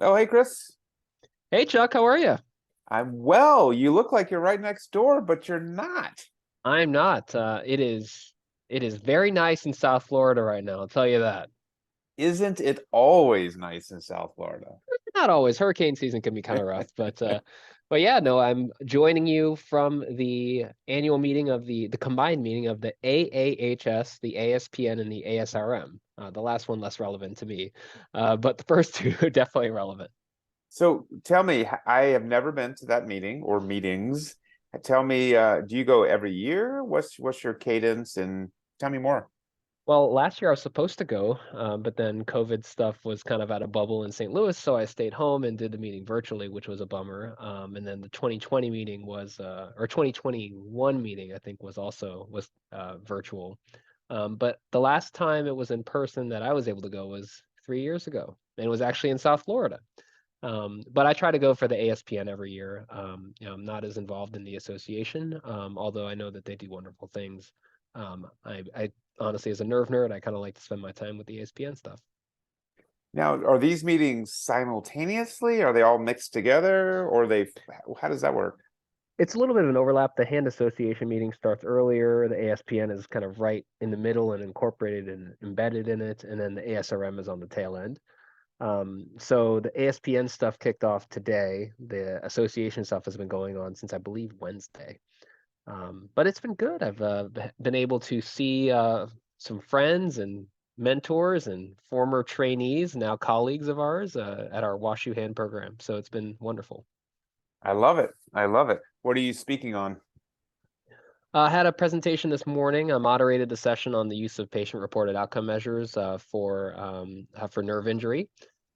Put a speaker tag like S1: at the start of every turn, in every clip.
S1: Oh, hey, Chris.
S2: Hey Chuck, how are you?
S1: I'm well. You look like you're right next door, but you're not.
S2: I'm not. It is very nice in South Florida right now, I'll tell you that.
S1: Isn't it always nice in South Florida?
S2: Not always. Hurricane season can be kind of rough, but yeah, no, I'm joining you from the annual meeting of the combined meeting of the AAHS, the ASPN, and the ASRM. The last one less relevant to me, but the first two are definitely relevant.
S1: So tell me, I have never been to that meeting or meetings. Tell me, do you go every year? What's your cadence? And tell me more.
S2: Well, last year I was supposed to go, but then COVID stuff was kind of at a bubble in St. Louis, so I stayed home and did the meeting virtually, which was a bummer. And then the 2020 meeting or 2021 meeting, I think, was virtual. But the last time it was in person that I was able to go was 3 years ago, and it was actually in South Florida. But I try to go for the ASPN every year. I'm not as involved in the association, although I know that they do wonderful things. I honestly, as a nerve nerd, I kind of like to spend my time with the ASPN stuff.
S1: Now, are these meetings simultaneously? Are they all mixed together, or how does that work?
S2: It's a little bit of an overlap. The hand association meeting starts earlier. The ASPN is kind of right in the middle and incorporated and embedded in it, and then the ASRM is on the tail end. So the ASPN stuff kicked off today. The association stuff has been going on since I believe Wednesday. But it's been good. I've been able to see some friends and mentors and former trainees, now colleagues of ours, at our Wash You Hand program. So it's been wonderful.
S1: I love it. I love it. What are you speaking on?
S2: I had a presentation this morning. I moderated the session on the use of patient-reported outcome measures for nerve injury.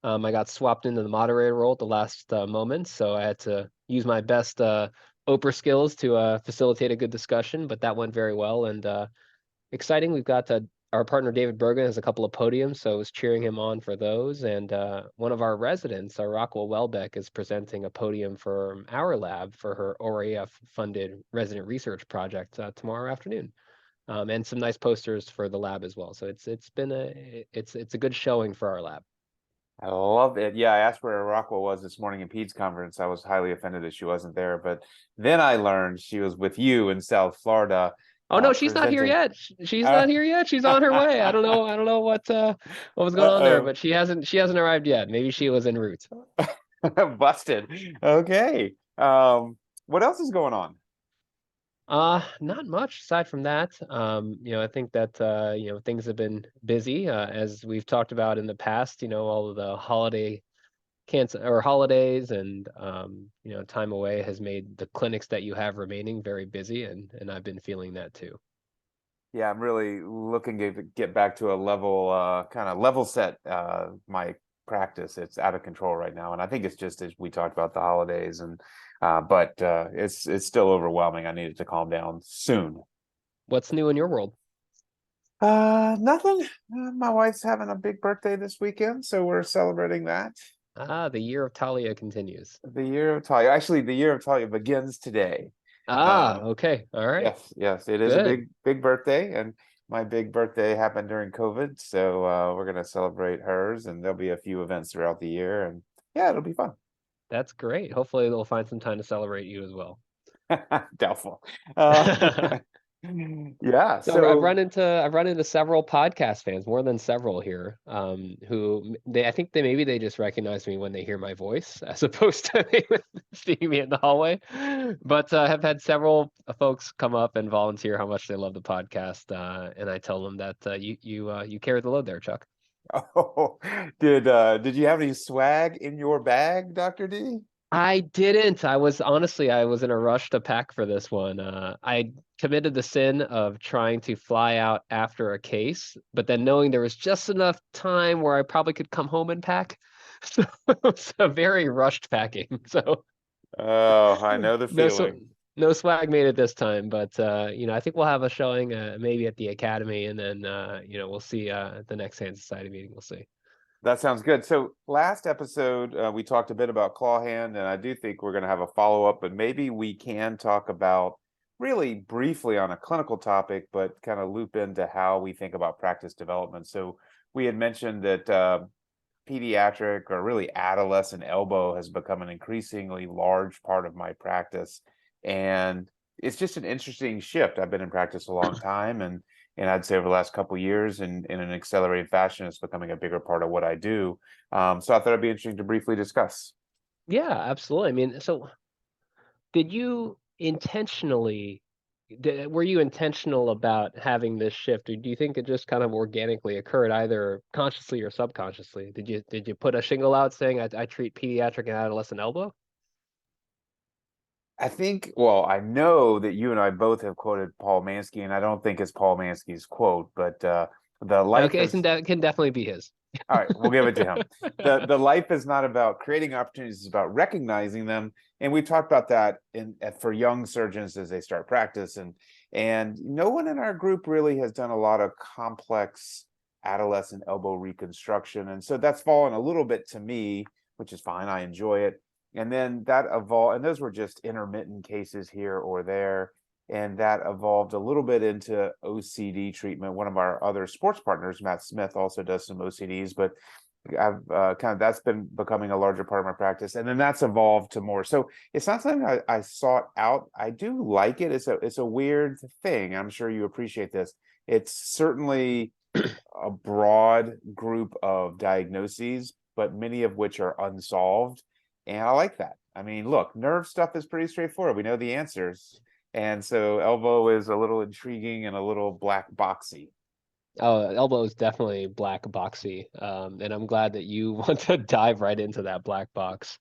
S2: I got swapped into the moderator role at the last moment, so I had to use my best Oprah skills to facilitate a good discussion, but that went very well. And exciting. We've got our partner David Bergen has a couple of podiums, so I was cheering him on for those. And one of our residents, our Rockwell Welbeck, is presenting a podium for our lab for her ORAF-funded resident research project tomorrow afternoon. And some nice posters for the lab as well. So it's a good showing for our lab.
S1: I love it. Yeah, I asked where Rockwell was this morning in Pete's conference. I was highly offended that she wasn't there, but then I learned she was with you in South Florida,
S2: Oh no, she's not here
S1: presenting.
S2: yet. She's
S1: Uh,
S2: not here yet. She's on her way. I don't know. I don't know what was going on there,
S1: uh-oh.
S2: but she hasn't arrived yet. Maybe she was en route.
S1: Busted. Okay. What else is going on?
S2: Not much aside from that. I think that things have been busy, as we've talked about in the past, all of the holidays and time away has made the clinics that you have remaining very busy, and I've been feeling that too.
S1: Yeah, I'm really looking to get back to a level, kind of level set, my practice. It's out of control right now, and I think it's just as we talked about the holidays, and but it's still overwhelming. I need it to calm down soon.
S2: What's new in your world?
S1: Nothing. My wife's having a big birthday this weekend, so we're celebrating that.
S2: Ah, the year of Talia continues.
S1: The year of Talia. Actually, the year of Talia begins today.
S2: Ah,
S1: Uh,
S2: okay. All right.
S1: yes, it is a
S2: Good.
S1: big birthday, and my big birthday happened during COVID, so we're gonna celebrate hers, and there'll be a few events throughout the year, and yeah, it'll be fun.
S2: That's great. Hopefully they'll find some time to celebrate you as well.
S1: Doubtful. Uh, yeah,
S2: So
S1: so
S2: I've run into several podcast fans, more than several here, who I think maybe they just recognize me when they hear my voice, as opposed to they seeing me in the hallway. But have had several folks come up and volunteer how much they love the podcast, and I tell them that you carry the load there, Chuck.
S1: oh, did you have any swag in your bag, Dr. D?
S2: I didn't. I was in a rush to pack for this one. I committed the sin of trying to fly out after a case, but then knowing there was just enough time where I probably could come home and pack. So it's a very rushed packing. So
S1: Oh, I know the
S2: no sw
S1: feeling.
S2: no swag made it this time, but I think we'll have a showing maybe at the academy, and then we'll see at the next Hand Society meeting. We'll see.
S1: That sounds good. So last episode, we talked a bit about claw hand, and I do think we're going to have a follow-up, but maybe we can talk about really briefly on a clinical topic, but kind of loop into how we think about practice development. So we had mentioned that pediatric or really adolescent elbow has become an increasingly large part of my practice. And it's just an interesting shift. I've been in practice a long time, and I'd say over the last couple of years, in an accelerated fashion, it's becoming a bigger part of what I do. So I thought it'd be interesting to briefly discuss.
S2: Yeah, absolutely. I mean, so did you intentionally were you intentional about having this shift, or do you think it just kind of organically occurred, either consciously or subconsciously? Did you put a shingle out saying I treat pediatric and adolescent elbow?
S1: I think, well, I know that you and I both have quoted Paul Mansky, and I don't think it's Paul Mansky's quote, but the life
S2: Okay,
S1: is,
S2: can definitely be his.
S1: all right, we'll give it to him. The life is not about creating opportunities, it's about recognizing them. And we talked about that for young surgeons as they start practice. And no one in our group really has done a lot of complex adolescent elbow reconstruction. And so that's fallen a little bit to me, which is fine. I enjoy it. And then that evolved, and those were just intermittent cases here or there. And that evolved a little bit into OCD treatment. One of our other sports partners, Matt Smith, also does some OCDs, but I've kind of, that's been becoming a larger part of my practice, and then that's evolved to more. So it's not something I sought out. I do like it. It's a weird thing. I'm sure you appreciate this. It's certainly a broad group of diagnoses, but many of which are unsolved, and I like that. I mean, look, nerve stuff is pretty straightforward. We know the answers, and so elbow is a little intriguing and a little black boxy.
S2: Oh, elbow is definitely black boxy, and I'm glad that you want to dive right into that black box.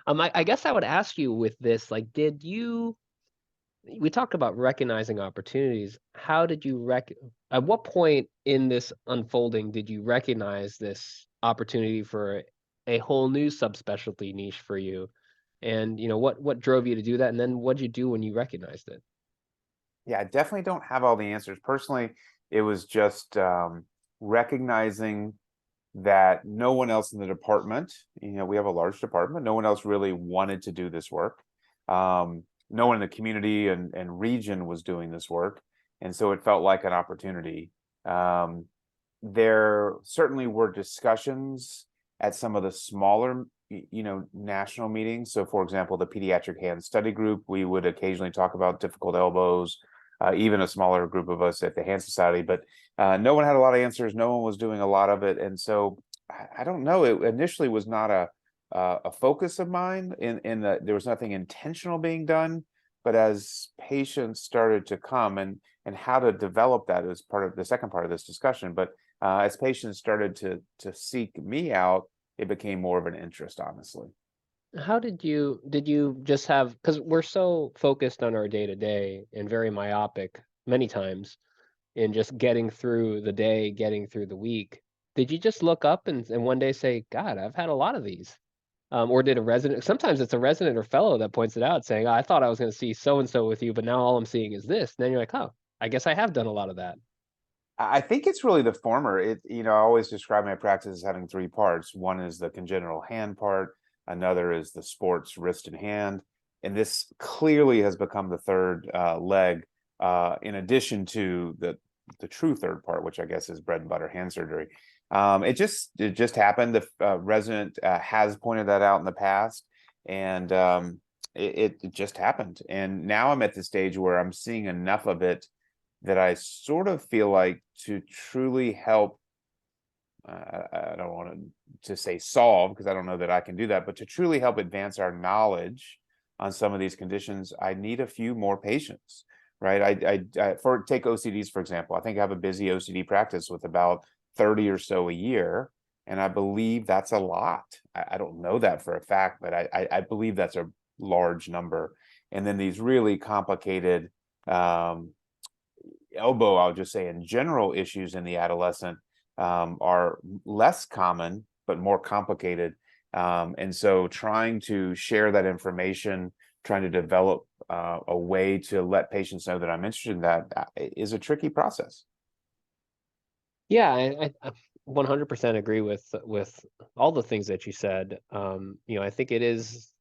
S2: I guess I would ask you with this, like, we talked about recognizing opportunities. How did you at what point in this unfolding did you recognize this opportunity for a whole new subspecialty niche for you? And what drove you to do that? And then what'd you do when you recognized it?
S1: Yeah, I definitely don't have all the answers. Personally, it was just recognizing that no one else in the department, we have a large department, no one else really wanted to do this work. No one in the community and region was doing this work. And so it felt like an opportunity. Um, there certainly were discussions at some of the smaller, national meetings. So, for example, the Pediatric Hand Study Group, we would occasionally talk about difficult elbows, even a smaller group of us at the Hand Society. But no one had a lot of answers. No one was doing a lot of it, and so I don't know. It initially was not a focus of mine. In that there was nothing intentional being done, but as patients started to come, and how to develop that is part of the second part of this discussion. But as patients started to seek me out, it became more of an interest, honestly.
S2: How did you just have, because we're so focused on our day to day and very myopic many times in just getting through the day, getting through the week. Did you just look up and one day say, God, I've had a lot of these? Or did a resident, sometimes it's a resident or fellow that points it out saying, "Oh, I thought I was going to see so and so with you, but now all I'm seeing is this." And then you're like, oh, I guess I have done a lot of that.
S1: I think it's really the former. I always describe my practice as having three parts. One is the congenital hand part, another is the sports wrist and hand, and this clearly has become the third leg, in addition to the true third part, which I guess is bread and butter hand surgery. It just happened. The resident has pointed that out in the past, and it just happened. And now I'm at the stage where I'm seeing enough of it that I sort of feel like to truly help. I don't want to say solve, because I don't know that I can do that, but to truly help advance our knowledge on some of these conditions, I need a few more patients, right? For take OCDs, for example. I think I have a busy OCD practice with about 30 or so a year, and I believe that's a lot. I don't know that for a fact, but I believe that's a large number. And then these really complicated elbow, I'll just say in general, issues in the adolescent are less common, but more complicated. And so trying to share that information, trying to develop a way to let patients know that I'm interested in that is a tricky process.
S2: Yeah, I 100% agree with all the things that you said. I think it is.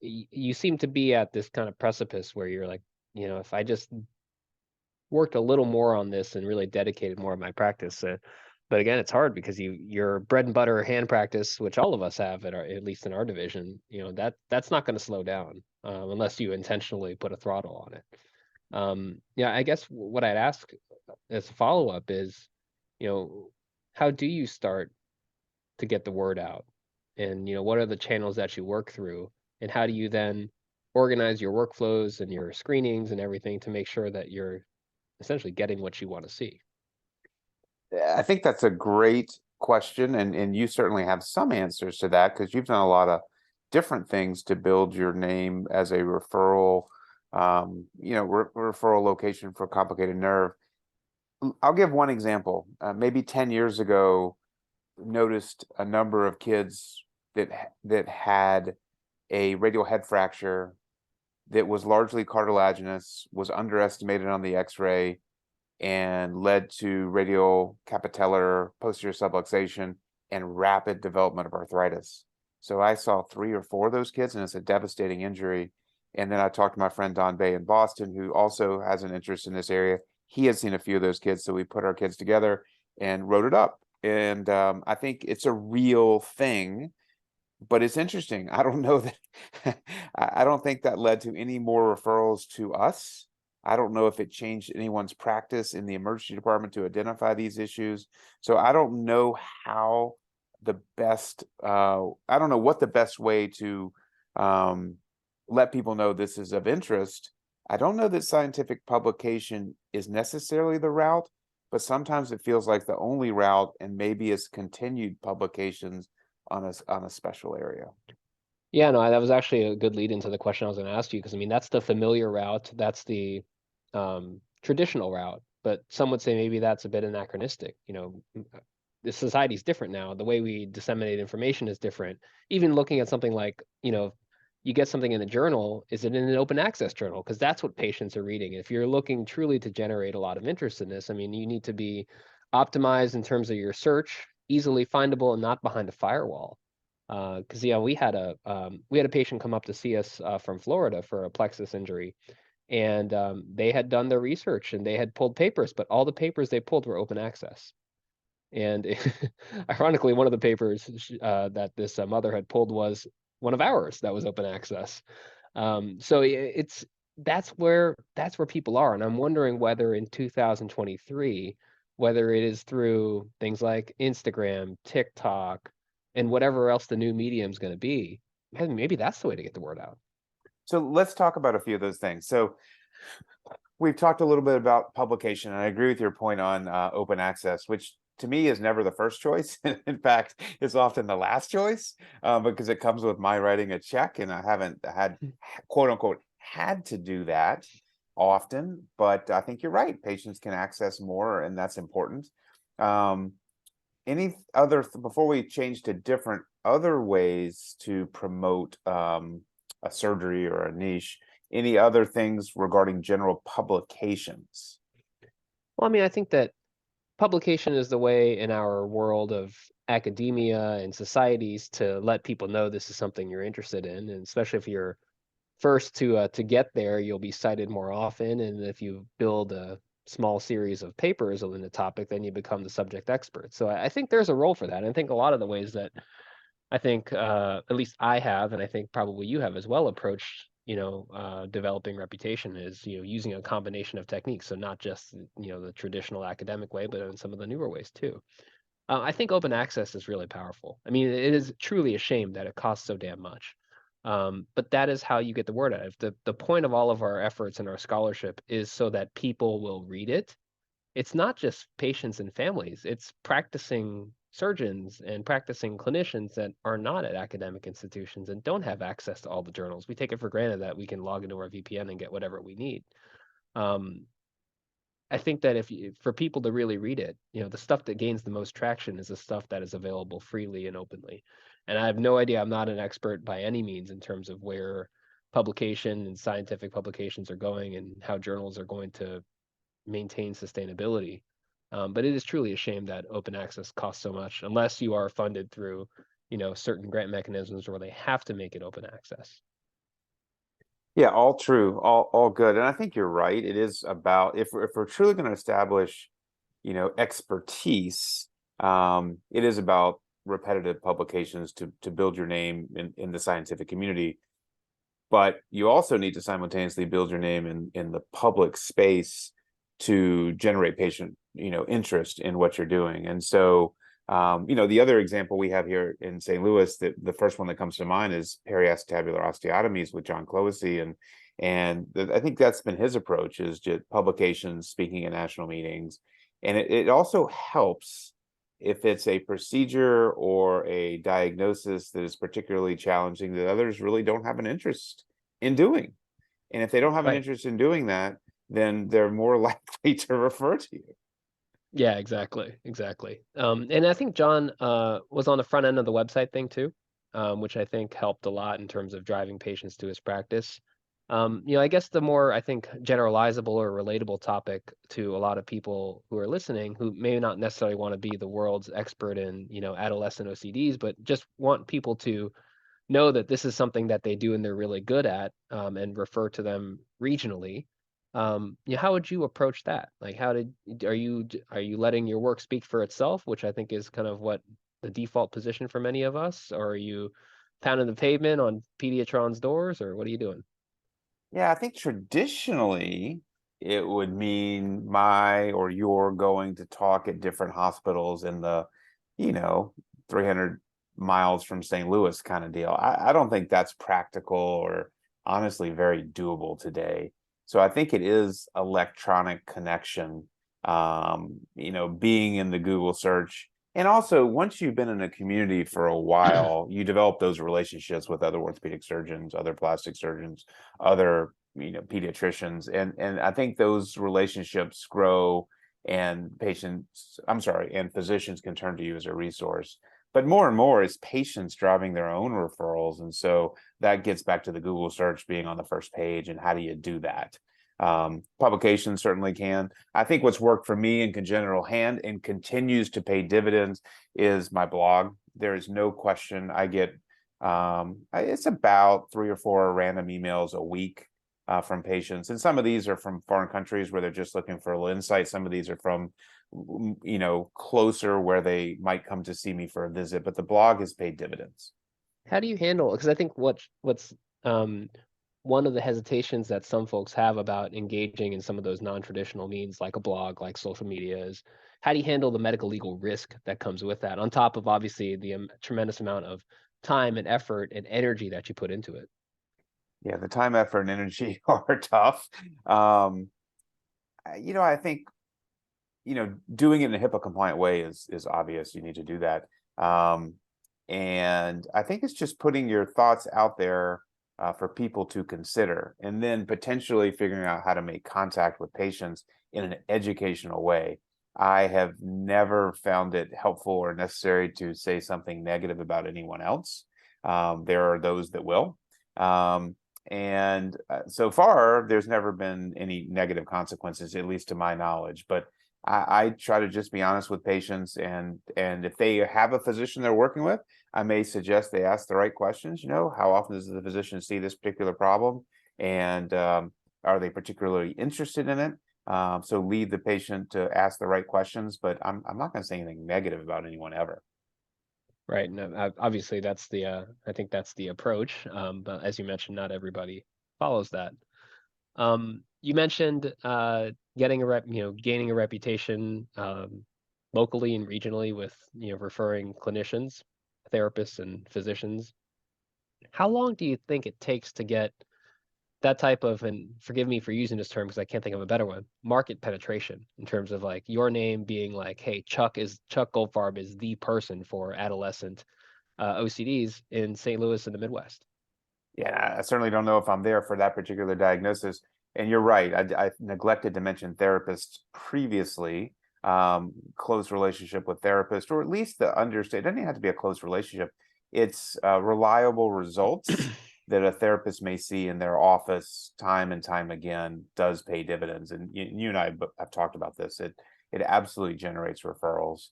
S2: You seem to be at this kind of precipice where you're like, if I just worked a little more on this and really dedicated more of my practice, But again, it's hard because your bread and butter hand practice, which all of us have at least in our division, that's not going to slow down unless you intentionally put a throttle on it. Yeah, I guess what I'd ask as a follow-up is, how do you start to get the word out? And, what are the channels that you work through? And how do you then organize your workflows and your screenings and everything to make sure that you're essentially getting what you want to see?
S1: I think that's a great question, and you certainly have some answers to that because you've done a lot of different things to build your name as a referral, referral location for complicated nerve. I'll give one example. Maybe 10 years ago, noticed a number of kids that had a radial head fracture that was largely cartilaginous, was underestimated on the X-ray, and led to radial capitellar posterior subluxation and rapid development of arthritis. So I saw 3 or 4 of those kids, and it's a devastating injury. And then I talked to my friend Don Bay in Boston, who also has an interest in this area. He had seen a few of those kids, so we put our kids together and wrote it up. And I think it's a real thing, but it's interesting. I don't know that I don't think that led to any more referrals to us. I don't know if it changed anyone's practice in the emergency department to identify these issues. So I don't know how the best, I don't know what the best way to let people know this is of interest. I don't know that scientific publication is necessarily the route, but sometimes it feels like the only route, and maybe it's continued publications on a special area.
S2: Yeah, no, that was actually a good lead into the question I was going to ask you, because I mean, that's the familiar route, that's the traditional route, but some would say maybe that's a bit anachronistic. The society's different now. The way we disseminate information is different. Even looking at something like, you get something in a journal, is it in an open access journal? Because that's what patients are reading. If you're looking truly to generate a lot of interest in this, I mean, you need to be optimized in terms of your search, easily findable and not behind a firewall. Because we had a patient come up to see us from Florida for a plexus injury, and they had done their research and they had pulled papers, but all the papers they pulled were open access. And ironically, one of the papers that this mother had pulled was one of ours that was open access. So that's where people are, and I'm wondering whether in 2023, whether it is through things like Instagram, TikTok, and whatever else the new medium is going to be, maybe that's the way to get the word out.
S1: So let's talk about a few of those things. So we've talked a little bit about publication, and I agree with your point on open access, which to me is never the first choice. In fact, it's often the last choice because it comes with my writing a check, and I haven't had, quote unquote, had to do that often. But I think you're right. Patients can access more, and that's important. Any other, before we change to different other ways to promote a surgery or a niche, any other things regarding general publications?
S2: Well, I mean, I think that publication is the way in our world of academia and societies to let people know this is something you're interested in, and especially if you're first to get there, you'll be cited more often, and if you build a small series of papers on the topic, then you become the subject expert. So I think there's a role for that. I think a lot of the ways that I think at least I have, and I think probably you have as well, approached developing reputation is using a combination of techniques. So not just the traditional academic way, but in some of the newer ways too. I think open access is really powerful. I mean, it is truly a shame that it costs so damn much. But that is how you get the word out. If the point of all of our efforts and our scholarship is so that people will read it, it's not just patients and families, it's practicing surgeons and practicing clinicians that are not at academic institutions and don't have access to all the journals. We take it for granted that we can log into our VPN and get whatever we need. I think that for people to really read it, the stuff that gains the most traction is the stuff that is available freely and openly. And I have no idea, I'm not an expert by any means in terms of where publication and scientific publications are going and how journals are going to maintain sustainability. But it is truly a shame that open access costs so much, unless you are funded through, certain grant mechanisms where they have to make it open access.
S1: Yeah, all true, all good. And I think you're right. It is about, if we're truly going to establish, expertise, It is about repetitive publications to build your name in the scientific community, but you also need to simultaneously build your name in the public space to generate patient interest in what you're doing. And so the other example we have here in St. Louis, that the first one that comes to mind is periacetabular osteotomies with John Clohessy, and I think that's been his approach, is just publications, speaking at national meetings. And it also helps if it's a procedure or a diagnosis that is particularly challenging that others really don't have an interest in doing. And if they don't have an
S2: Right.
S1: interest in doing that, then they're more likely to refer to you.
S2: Yeah, exactly. Exactly. And I think John was on the front end of the website thing too, which I think helped a lot in terms of driving patients to his practice. I guess the more I think generalizable or relatable topic to a lot of people who are listening, who may not necessarily want to be the world's expert in, adolescent OCDs, but just want people to know that this is something that they do and they're really good at, and refer to them regionally. How would you approach that? Like, are you letting your work speak for itself, which I think is kind of what the default position for many of us, or are you pounding the pavement on Pediatron's doors, or what are you doing?
S1: Yeah, I think traditionally it would mean my or you're going to talk at different hospitals in the, you know, 300 miles from St. Louis kind of deal. I don't think that's practical or honestly very doable today. So I think it is electronic connection, being in the Google search. And also, once you've been in a community for a while, you develop those relationships with other orthopedic surgeons, other plastic surgeons, other pediatricians, and I think those relationships grow, and physicians can turn to you as a resource. But more and more is patients driving their own referrals, and so that gets back to the Google search being on the first page. And how do you do that? Publications certainly can. I think what's worked for me in congenital hand and continues to pay dividends is my blog. There is no question I get it's about 3 or 4 random emails a week from patients, and some of these are from foreign countries where they're just looking for a little insight. Some of these are from closer, where they might come to see me for a visit, but the blog has paid dividends.
S2: How do you handle? Because I think what's um, one of the hesitations that some folks have about engaging in some of those non-traditional means, like a blog, like social media, is how do you handle the medical legal risk that comes with that, on top of obviously the tremendous amount of time and effort and energy that you put into it?
S1: Yeah, the time, effort, and energy are tough. I think doing it in a HIPAA compliant way is obvious. You need to do that. And I think it's just putting your thoughts out there for people to consider, and then potentially figuring out how to make contact with patients in an educational way. I have never found it helpful or necessary to say something negative about anyone else. There are those that will. And so far, there's never been any negative consequences, at least to my knowledge. But I try to just be honest with patients, and if they have a physician they're working with, I may suggest they ask the right questions. How often does the physician see this particular problem, and are they particularly interested in it? So lead the patient to ask the right questions, but I'm not going to say anything negative about anyone ever.
S2: Right. No, obviously that's I think that's the approach. But as you mentioned, not everybody follows that. You mentioned gaining a reputation, locally and regionally with, referring clinicians, therapists, and physicians. How long do you think it takes to get that type of, and forgive me for using this term because I can't think of a better one, market penetration, in terms of like your name being like, hey, Chuck Goldfarb is the person for adolescent OCDs in St. Louis and the Midwest?
S1: Yeah, I certainly don't know if I'm there for that particular diagnosis. And you're right. I neglected to mention therapists previously. Close relationship with therapists, or at least the understand. It doesn't have to be a close relationship. It's reliable results that a therapist may see in their office time and time again does pay dividends. And you and I have talked about this. It absolutely generates referrals.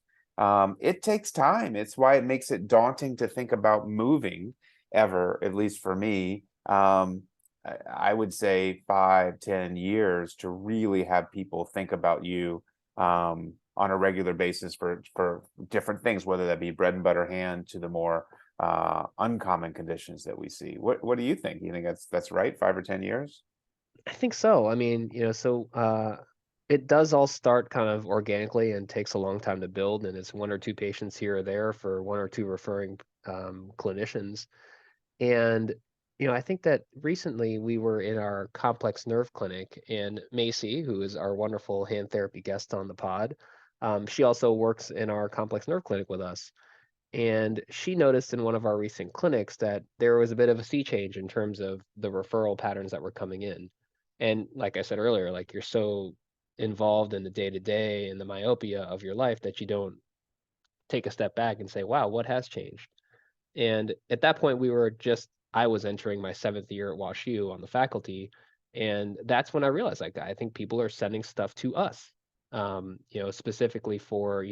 S1: It takes time. It's why it makes it daunting to think about moving ever, at least for me. I would say 5, 10 years to really have people think about you on a regular basis for different things, whether that be bread and butter hand to the more uncommon conditions that we see. What do you think? You think that's right? 5 or 10 years?
S2: I think so. I mean, it does all start kind of organically and takes a long time to build, and it's one or two patients here or there for one or two referring clinicians. And I think that recently we were in our complex nerve clinic, and Macy, who is our wonderful hand therapy guest on the pod, she also works in our complex nerve clinic with us. And she noticed in one of our recent clinics that there was a bit of a sea change in terms of the referral patterns that were coming in. And like I said earlier, like you're so involved in the day to day and the myopia of your life that you don't take a step back and say, wow, what has changed? And at that point, I was entering my seventh year at WashU on the faculty. And that's when I realized, like, I think people are sending stuff to us, specifically for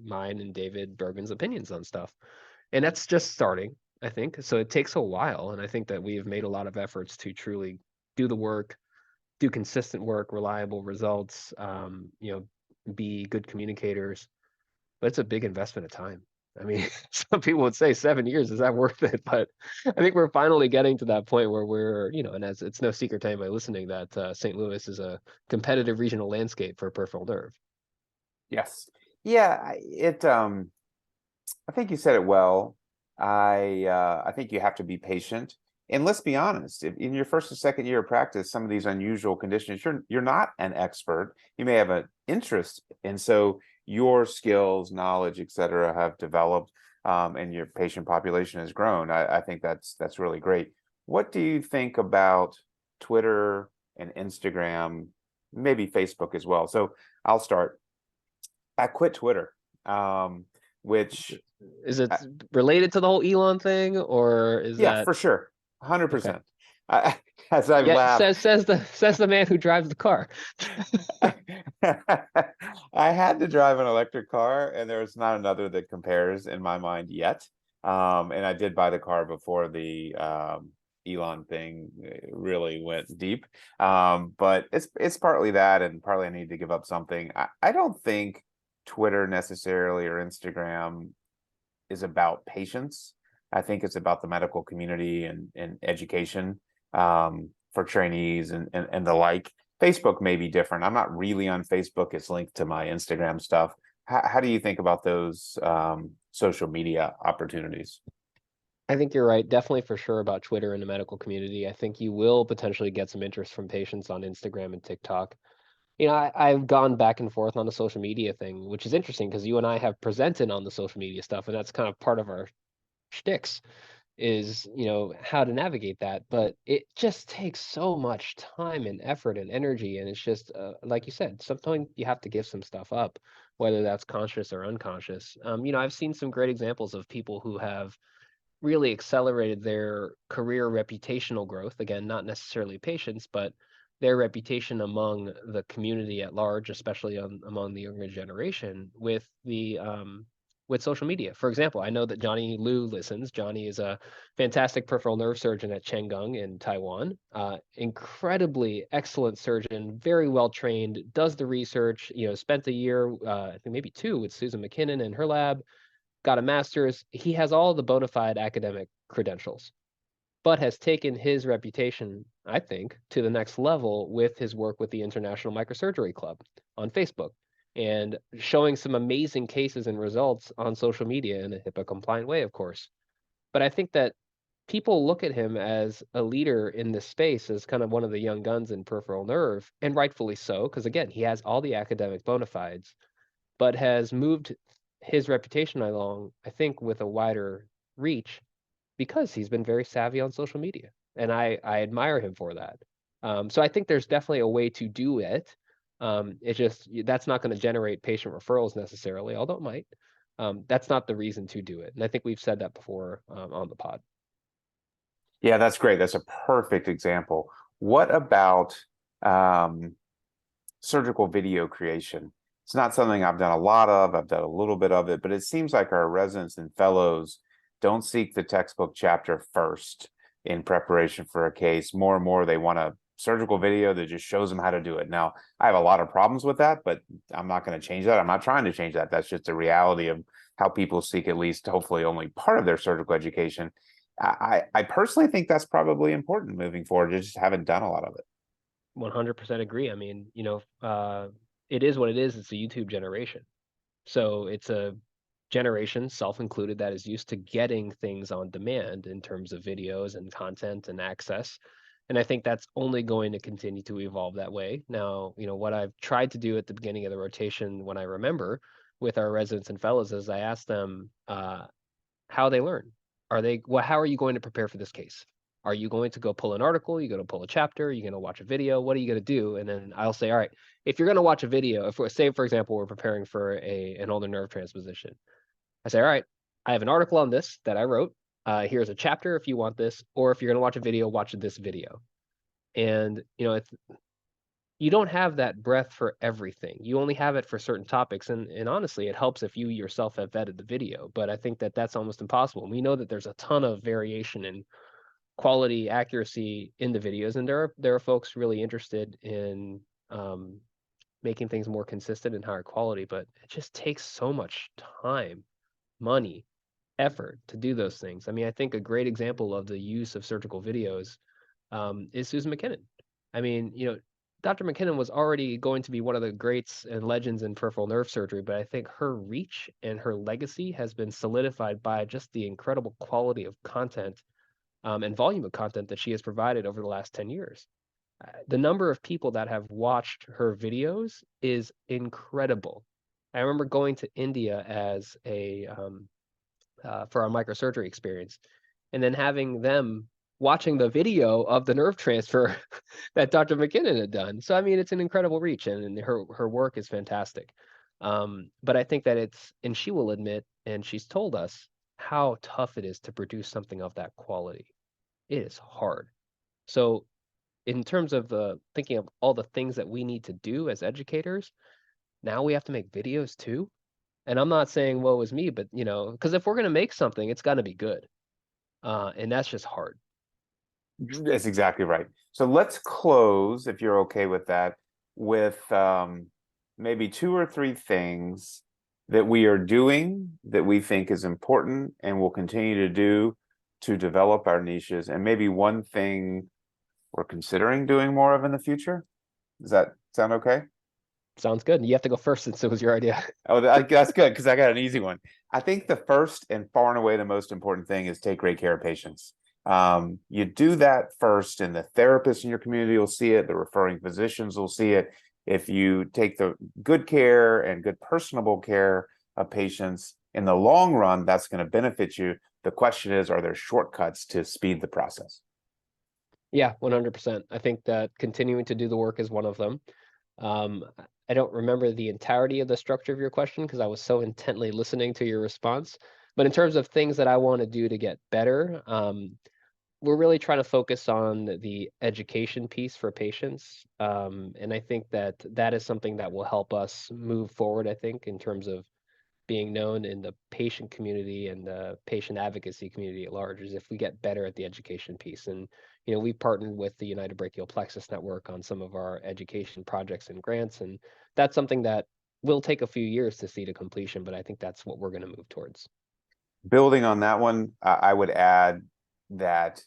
S2: mine and David Bergen's opinions on stuff. And that's just starting, I think. So it takes a while. And I think that we have made a lot of efforts to truly do the work, do consistent work, reliable results, be good communicators, but it's a big investment of time. I mean, some people would say 7 years, is that worth it? But I think we're finally getting to that point where and as it's no secret to anybody listening that St. Louis is a competitive regional landscape for peripheral nerve.
S1: Yes. Yeah, I think you said it well. I think you have to be patient. And let's be honest, if in your first or second year of practice, some of these unusual conditions, you're not an expert. You may have an interest, and so your skills, knowledge, et cetera, have developed, and your patient population has grown. I think that's really great. What do you think about Twitter and Instagram, maybe Facebook as well? So I'll start. I quit Twitter, which
S2: Is it related to the whole Elon thing, or is
S1: yeah,
S2: that
S1: for sure,
S2: okay?
S1: 100%. As I've
S2: Yeah,
S1: laughed,
S2: says the man who drives the car.
S1: I had to drive an electric car, and there's not another that compares in my mind yet. And I did buy the car before the Elon thing really went deep. But it's partly that, and partly I need to give up something. I don't think Twitter necessarily or Instagram is about patients. I think it's about the medical community and education for trainees and the like. Facebook may be different. I'm not really on Facebook. It's linked to my Instagram stuff. How do you think about those social media opportunities?
S2: I think you're right. Definitely for sure about Twitter and the medical community. I think you will potentially get some interest from patients on Instagram and TikTok. I've gone back and forth on the social media thing, which is interesting because you and I have presented on the social media stuff, and that's kind of part of our shticks is, how to navigate that. But it just takes so much time and effort and energy. And it's just, like you said, sometimes you have to give some stuff up, whether that's conscious or unconscious. I've seen some great examples of people who have really accelerated their career reputational growth. Again, not necessarily patients, but their reputation among the community at large, especially among the younger generation, with social media. For example, I know that Johnny Liu listens. Johnny is a fantastic peripheral nerve surgeon at Chenggung in Taiwan. Incredibly excellent surgeon, very well trained, does the research, spent a year, I think maybe two, with Susan McKinnon in her lab, got a master's. He has all the bona fide academic credentials, but has taken his reputation, I think, to the next level with his work with the International Microsurgery Club on Facebook and showing some amazing cases and results on social media in a HIPAA compliant way, of course. But I think that people look at him as a leader in this space as kind of one of the young guns in peripheral nerve, and rightfully so, because again, he has all the academic bona fides, but has moved his reputation along, I think, with a wider reach because he's been very savvy on social media. And I admire him for that. So I think there's definitely a way to do it. It's just that's not going to generate patient referrals necessarily, although it might. That's not the reason to do it. And I think we've said that before on the pod.
S1: Yeah, that's great. That's a perfect example. What about surgical video creation? It's not something I've done a lot of. I've done a little bit of it, but it seems like our residents and fellows don't seek the textbook chapter first in preparation for a case. More and more, they want to surgical video that just shows them how to do it. Now, I have a lot of problems with that, but I'm not going to change that. I'm not trying to change that. That's just a reality of how people seek at least hopefully only part of their surgical education. I personally think that's probably important moving forward. I just haven't done a lot of it.
S2: 100% agree. I mean, it is what it is. It's a YouTube generation. So it's a generation, self included, that is used to getting things on demand in terms of videos and content and access. And I think that's only going to continue to evolve that way. Now, what I've tried to do at the beginning of the rotation, when I remember, with our residents and fellows, is I ask them how they learn. How are you going to prepare for this case? Are you going to go pull an article? You're going to pull a chapter? You're going to watch a video? What are you going to do? And then I'll say, all right, if you're going to watch a video, if we say, for example, we're preparing for an ulnar nerve transposition, I say, all right, I have an article on this that I wrote. Here's a chapter if you want this, or if you're going to watch a video, watch this video. And you don't have that breadth for everything. You only have it for certain topics. And honestly, it helps if you yourself have vetted the video. But I think that that's almost impossible. We know that there's a ton of variation in quality, accuracy in the videos, and there are folks really interested in making things more consistent and higher quality. But it just takes so much time, money, effort to do those things. I mean, I think a great example of the use of surgical videos is Susan McKinnon. I mean, Dr. McKinnon was already going to be one of the greats and legends in peripheral nerve surgery, but I think her reach and her legacy has been solidified by just the incredible quality of content and volume of content that she has provided over the last 10 years. The number of people that have watched her videos is incredible. I remember going to India as for our microsurgery experience, and then having them watching the video of the nerve transfer that Dr. McKinnon had done. So I mean, it's an incredible reach, and her work is fantastic. But I think that and she will admit, and she's told us how tough it is to produce something of that quality. It is hard. So in terms of thinking of all the things that we need to do as educators, now we have to make videos too. And I'm not saying woe is me, but because if we're gonna make something, it's got to be good, and that's just hard.
S1: That's exactly right. So let's close, if you're okay with that, with maybe 2 or 3 things that we are doing that we think is important and will continue to do to develop our niches, and maybe one thing we're considering doing more of in the future. Does that sound okay?
S2: Sounds good. You have to go first since it was your idea.
S1: Oh, that's good because I got an easy one. I think the first and far and away the most important thing is take great care of patients. You do that first, and the therapists in your community will see it. The referring physicians will see it. If you take the good care and good personable care of patients in the long run, that's going to benefit you. The question is, are there shortcuts to speed the process?
S2: Yeah, 100%. I think that continuing to do the work is one of them. I don't remember the entirety of the structure of your question because I was so intently listening to your response. But in terms of things that I want to do to get better, we're really trying to focus on the education piece for patients. And I think that that is something that will help us move forward, I think, in terms of being known in the patient community and the patient advocacy community at large, is if we get better at the education piece. And, we've partnered with the United Brachial Plexus Network on some of our education projects and grants. And that's something that will take a few years to see to completion, but I think that's what we're going to move towards.
S1: Building on that one, I would add that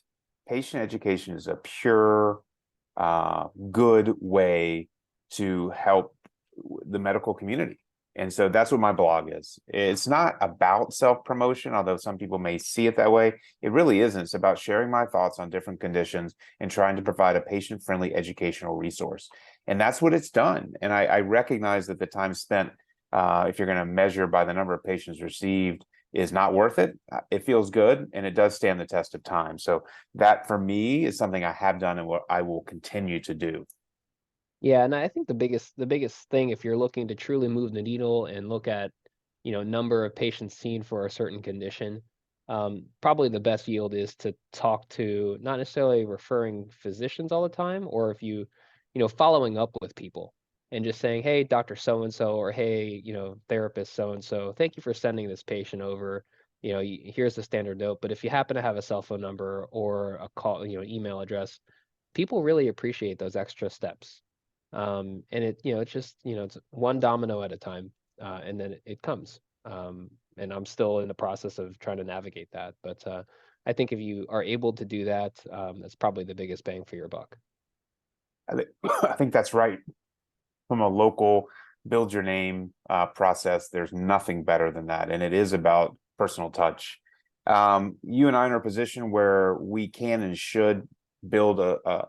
S1: patient education is a pure, good way to help the medical community. And so that's what my blog is. It's not about self-promotion, although some people may see it that way. It really isn't. It's about sharing my thoughts on different conditions and trying to provide a patient-friendly educational resource. And that's what it's done. And I recognize that the time spent, if you're going to measure by the number of patients received, is not worth it. It feels good, and it does stand the test of time. So that, for me, is something I have done and what I will continue to do.
S2: Yeah, and I think the biggest thing, if you're looking to truly move the needle and look at, number of patients seen for a certain condition, probably the best yield is to talk to not necessarily referring physicians all the time, or if following up with people and just saying, hey, Dr. So and so, or hey, therapist so and so, thank you for sending this patient over. Here's the standard note, but if you happen to have a cell phone number or a call, email address, people really appreciate those extra steps. And it's just, it's one domino at a time, and then it comes. And I'm still in the process of trying to navigate that. But I think if you are able to do that, that's probably the biggest bang for your buck.
S1: I think that's right. From a local build your name process, there's nothing better than that. And it is about personal touch. You and I are in a position where we can and should build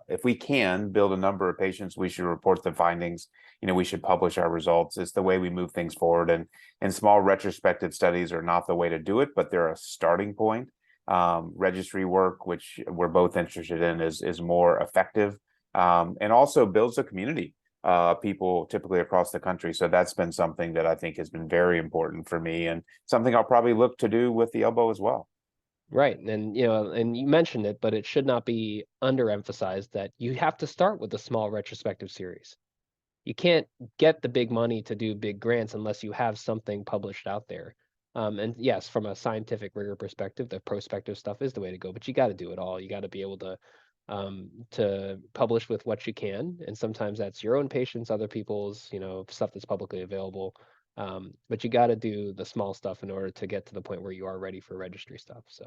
S1: if we can build a number of patients, we should report the findings. We should publish our results. It's the way we move things forward. And small retrospective studies are not the way to do it, but they're a starting point. Registry work, which we're both interested in, is more effective, and also builds a community. People typically across the country. So that's been something that I think has been very important for me, and something I'll probably look to do with the elbow as well.
S2: Right. And and you mentioned it, but it should not be underemphasized that you have to start with a small retrospective series. You can't get the big money to do big grants unless you have something published out there. And yes, from a scientific rigor perspective, the prospective stuff is the way to go, but you got to do it all. You got to be able to publish with what you can. And sometimes that's your own patients, other people's, stuff that's publicly available. But you got to do the small stuff in order to get to the point where you are ready for registry stuff. So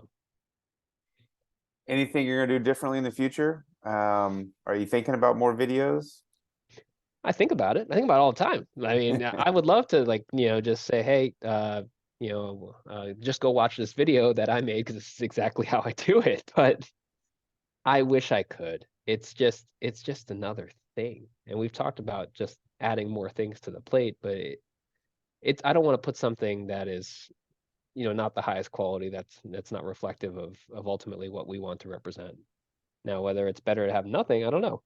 S1: Anything you're going to do differently in the future? Are you thinking about more videos?
S2: I think about it. I think about it all the time. I mean, I would love to just say, hey, just go watch this video that I made because this is exactly how I do it. But I wish I could. It's just another thing. And we've talked about just adding more things to the plate, but I don't want to put something that is, not the highest quality, that's not reflective of ultimately what we want to represent. Now, whether it's better to have nothing, I don't know.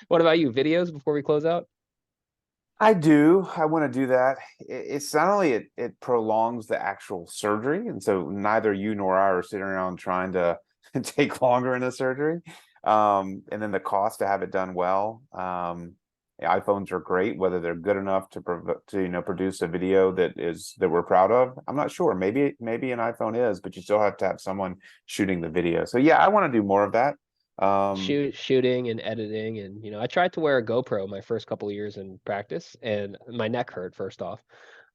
S2: What about you? Videos before we close out?
S1: I do. I want to do that. It's not only it prolongs the actual surgery, and so neither you nor I are sitting around trying to take longer in the surgery. And then the cost to have it done well. iPhones are great, whether they're good enough to produce a video that we're proud of. I'm not sure. Maybe an iPhone is, but you still have to have someone shooting the video. So yeah, I want to do more of that.
S2: Shooting and editing, and I tried to wear a GoPro my first couple of years in practice, and my neck hurt first off.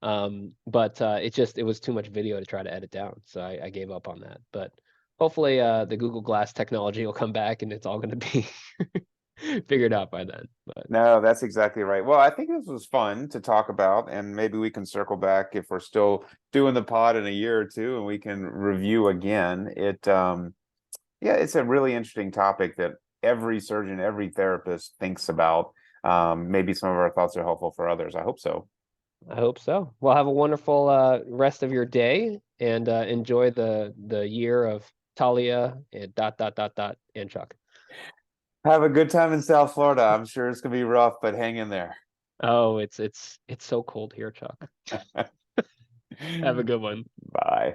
S2: But it was too much video to try to edit down, so I gave up on that. But hopefully the Google Glass technology will come back and it's all going to be figured out by then. But
S1: No, that's exactly right. Well, I think this was fun to talk about, and maybe we can circle back if we're still doing the pod in a year or two, and we can review again. Yeah, it's a really interesting topic that every surgeon, every therapist thinks about. Maybe some of our thoughts are helpful for others. I hope so.
S2: I hope so. Well, have a wonderful rest of your day, and enjoy the year of Talia and ... and Chuck.
S1: Have a good time in South Florida. I'm sure it's gonna be rough, but hang in there.
S2: Oh, it's so cold here, Chuck. Have a good one.
S1: Bye.